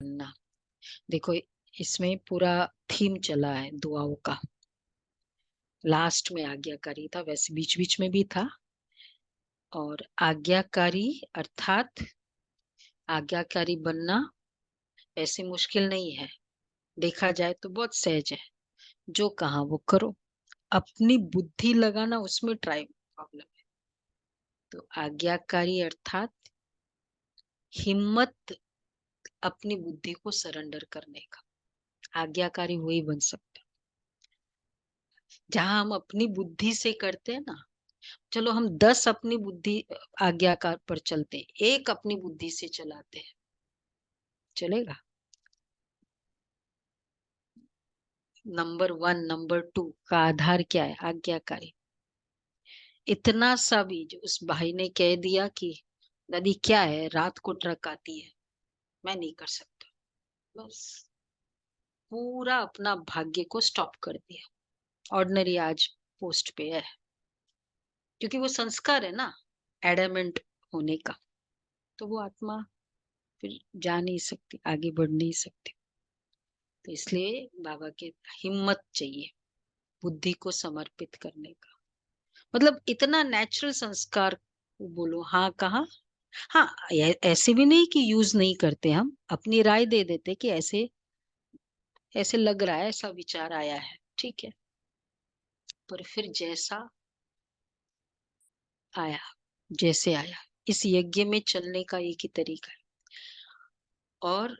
बनना। देखो इसमें पूरा थीम चला है दुआओं का। लास्ट में आज्ञाकारी था, वैसे बीच बीच में भी था। और आज्ञाकारी अर्थात आज्ञाकारी बनना ऐसे मुश्किल नहीं है, देखा जाए तो बहुत सहज है। जो कहा वो करो, अपनी बुद्धि लगाना उसमें ट्राई प्रॉब्लम है। तो आज्ञाकारी अर्थात हिम्मत अपनी बुद्धि को सरेंडर करने का। आज्ञाकारी वही बन सकता जहां हम अपनी बुद्धि से करते हैं ना। चलो हम 10 अपनी बुद्धि आज्ञाकार पर चलते हैं, एक अपनी बुद्धि से चलाते हैं, चलेगा? नंबर 1 नंबर 2 का आधार क्या है? आज्ञाकारी। इतना सा भी जो उस भाई ने कह दिया कि दादी क्या है, रात को ट्रक आती है, मैं नहीं कर सकता, बस पूरा अपना भाग्य को स्टॉप कर दिया। ऑर्डिनरी आज पोस्ट पे है, क्योंकि वो संस्कार है ना एडमेंट होने का। तो वो आत्मा फिर जा नहीं सकती, आगे बढ़ नहीं सकती। तो इसलिए बाबा के हिम्मत चाहिए बुद्धि को समर्पित करने का। मतलब इतना नेचुरल संस्कार। बोलो हाँ कहा। हाँ, ऐसे भी नहीं कि यूज नहीं करते, हम अपनी राय दे देते कि ऐसे ऐसे लग रहा है, ऐसा विचार आया है, ठीक है। पर फिर जैसा आया, जैसे आया, इस यज्ञ में चलने का एक ही तरीका है। और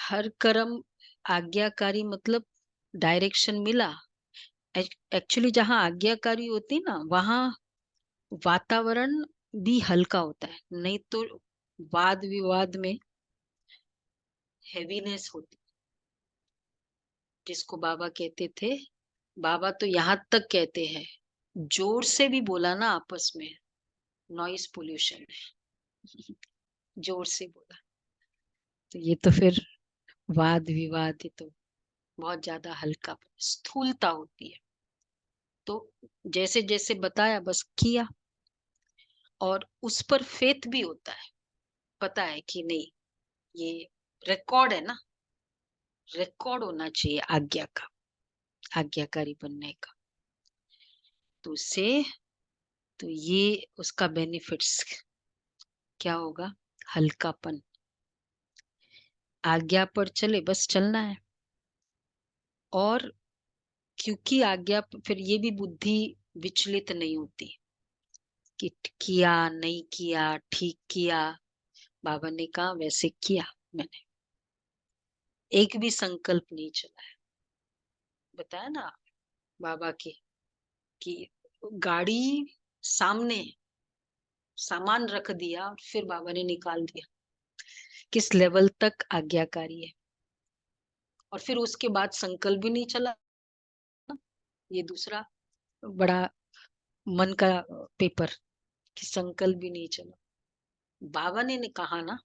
हर कर्म आज्ञाकारी मतलब डायरेक्शन मिला। एक्चुअली जहाँ आज्ञाकारी होती ना, वहाँ वातावरण भी हल्का होता है, नहीं तो वाद विवाद में हैवीनेस होती, जिसको बाबा कहते थे। बाबा तो यहाँ तक कहते हैं, जोर से भी बोला ना आपस में नॉइस पोल्यूशन है। जोर से बोला तो ये तो फिर वाद विवाद, ये तो बहुत ज्यादा हल्का स्थूलता होती है। तो जैसे जैसे बताया बस किया, और उस पर फेथ भी होता है, पता है कि नहीं ये रिकॉर्ड है ना, रिकॉर्ड होना चाहिए आज्ञा का, आज्ञाकारी बनने का। तो उससे तो ये उसका बेनिफिट्स क्या होगा? हल्कापन। आज्ञा पर चले, बस चलना है। और क्योंकि आज्ञा फिर ये भी बुद्धि विचलित नहीं होती कि किया नहीं किया, ठीक किया, बाबा ने कहा वैसे किया मैंने, एक भी संकल्प नहीं चला है। बताया ना बाबा की कि गाड़ी सामने सामान रख दिया और फिर बाबा ने निकाल दिया, किस लेवल तक आज्ञाकारी है। और फिर उसके बाद संकल्प भी नहीं चला, ये दूसरा बड़ा मन का पेपर, कि संकल्प भी नहीं चला। बाबा ने कहा ना,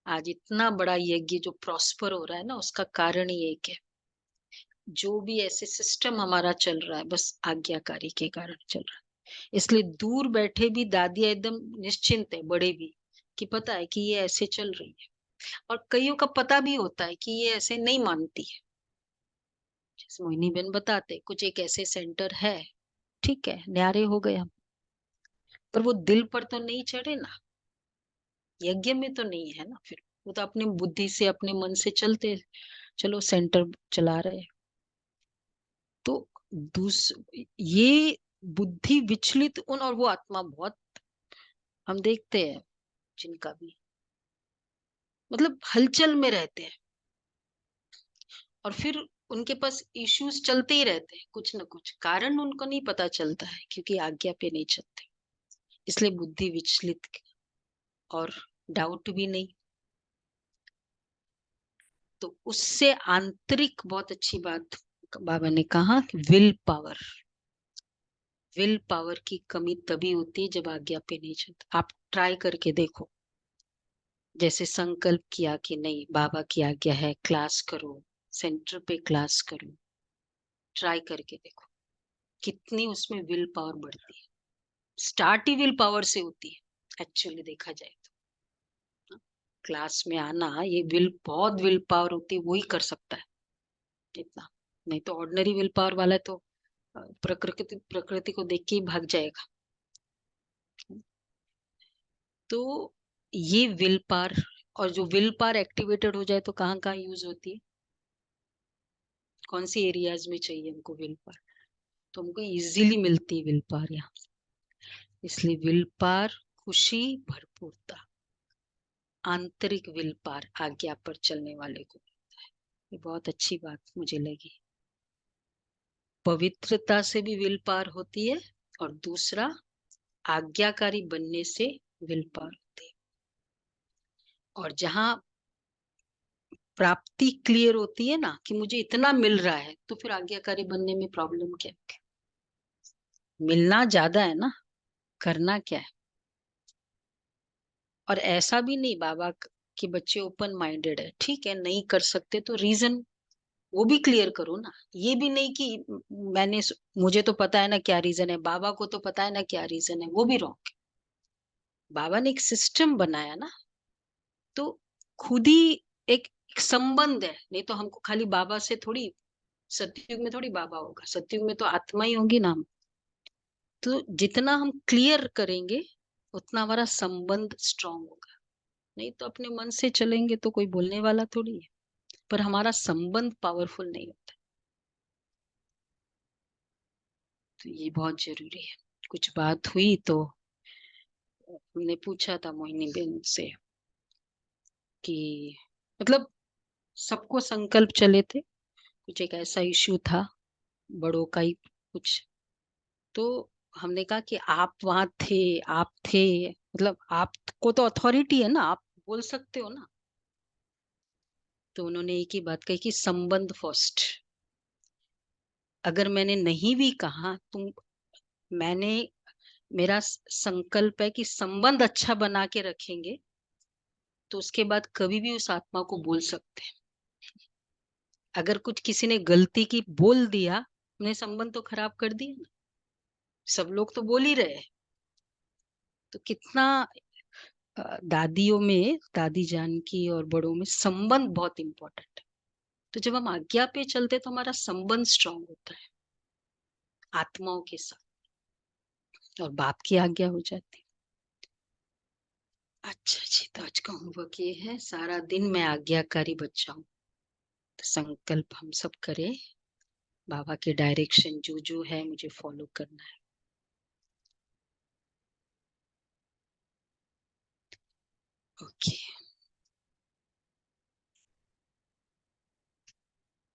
आज इतना बड़ा यज्ञ जो प्रॉस्पर हो रहा है ना, उसका कारण ही एक है, जो भी ऐसे सिस्टम हमारा चल रहा है बस आज्ञाकारी के कारण चल रहा है। इसलिए दूर बैठे भी दादिया एकदम निश्चिंत है, बड़े भी, कि पता है कि ये ऐसे चल रही है। और कईयों का पता भी होता है कि ये ऐसे नहीं मानती है। जैसे मोहिनी बहन बताते कुछ एक ऐसे सेंटर है, ठीक है, न्यारे हो गए हम, पर वो दिल पर तो नहीं चढ़े ना, यज्ञ में तो नहीं है ना। फिर वो तो अपनी बुद्धि से अपने मन से चलते, चलो सेंटर चला रहे। तो ये बुद्धि विचलित उन, और वो आत्मा बहुत हम देखते हैं जिनका भी मतलब हलचल में रहते हैं, और फिर उनके पास इश्यूज चलते ही रहते हैं, कुछ ना कुछ कारण उनको नहीं पता चलता है, क्योंकि आज्ञा पे नहीं चलते। इसलिए बुद्धि विचलित और डाउट भी नहीं। तो उससे आंतरिक बहुत अच्छी बात बाबा ने कहा कि विल पावर की कमी तभी होती है जब आज्ञा पे नहीं चलता। आप ट्राई करके देखो, जैसे संकल्प किया कि नहीं बाबा की आज्ञा है, क्लास करो, सेंटर पे क्लास करो, ट्राई करके देखो कितनी उसमें विल पावर बढ़ती है। स्टार्ट ही विल पावर से होती है एक्चुअली देखा जाए तो। क्लास में आना, ये बहुत विल पावर होती है, वही कर सकता है इतना। नहीं तो ऑर्डिनरी विल पावर वाला तो प्रकृति को देख के ही भाग जाएगा। तो ये विल पावर, और जो विल पावर एक्टिवेटेड हो जाए तो कहाँ कहाँ यूज होती है, कौन सी एरियाज में चाहिए हमको विल पावर, तो हमको इजीली मिलती है विल पावर यहाँ। इसलिए विल पावर खुशी भरपूरता, आंतरिक विल पावर आज्ञा पर चलने वाले को मिलता है। ये बहुत अच्छी बात मुझे लगी। पवित्रता से भी विल पावर होती है, और दूसरा आज्ञाकारी बनने से विल पावर होती है। और जहां प्राप्ति क्लियर होती है ना कि मुझे इतना मिल रहा है, तो फिर आज्ञाकारी बनने में प्रॉब्लम क्या है? मिलना ज्यादा है ना, करना क्या है? और ऐसा भी नहीं बाबा के बच्चे ओपन माइंडेड है, ठीक है नहीं कर सकते तो रीजन वो भी क्लियर करो ना। ये भी नहीं कि मैंने मुझे तो पता है ना क्या रीजन है, बाबा को तो पता है ना क्या रीजन है, वो भी रॉन्ग है। बाबा ने एक सिस्टम बनाया ना, तो खुद ही एक संबंध है। नहीं तो हमको खाली बाबा से थोड़ी, सतयुग में थोड़ी बाबा होगा, सतयुग में तो आत्मा ही होगी ना हम। तो जितना हम क्लियर करेंगे उतना हमारा संबंध स्ट्रांग होगा। नहीं तो अपने मन से चलेंगे तो कोई बोलने वाला थोड़ी है, पर हमारा संबंध पावरफुल नहीं होता। तो ये बहुत जरूरी है। कुछ बात हुई तो हमने पूछा था मोहिनी बेन से कि मतलब सबको संकल्प चले थे, कुछ एक ऐसा इश्यू था बड़ों का ही कुछ। तो हमने कहा कि आप वहां थे, आप थे, मतलब आपको तो अथॉरिटी है ना, आप बोल सकते हो ना। तो उन्होंने एक ही बात कही कि संबंध फर्स्ट। अगर मैंने नहीं भी कहा तुम, मैंने, मेरा संकल्प है कि संबंध अच्छा बना के रखेंगे, तो उसके बाद कभी भी उस आत्मा को बोल सकते हैं। अगर कुछ किसी ने गलती की बोल दिया, हमने संबंध तो खराब कर दिया ना। सब लोग तो बोल ही रहे हैं। तो कितना दादियों में, दादी जान की और बड़ों में संबंध बहुत इंपॉर्टेंट है। तो जब हम आज्ञा पे चलते तो हमारा संबंध स्ट्रांग होता है आत्माओं के साथ, और बाप की आज्ञा हो जाती है। अच्छा जी, तो आज का होमवर्क ये है, सारा दिन मैं आज्ञाकारी बच्चा हूँ। तो संकल्प हम सब करें, बाबा के डायरेक्शन जो जो है मुझे फॉलो करना है। ओके।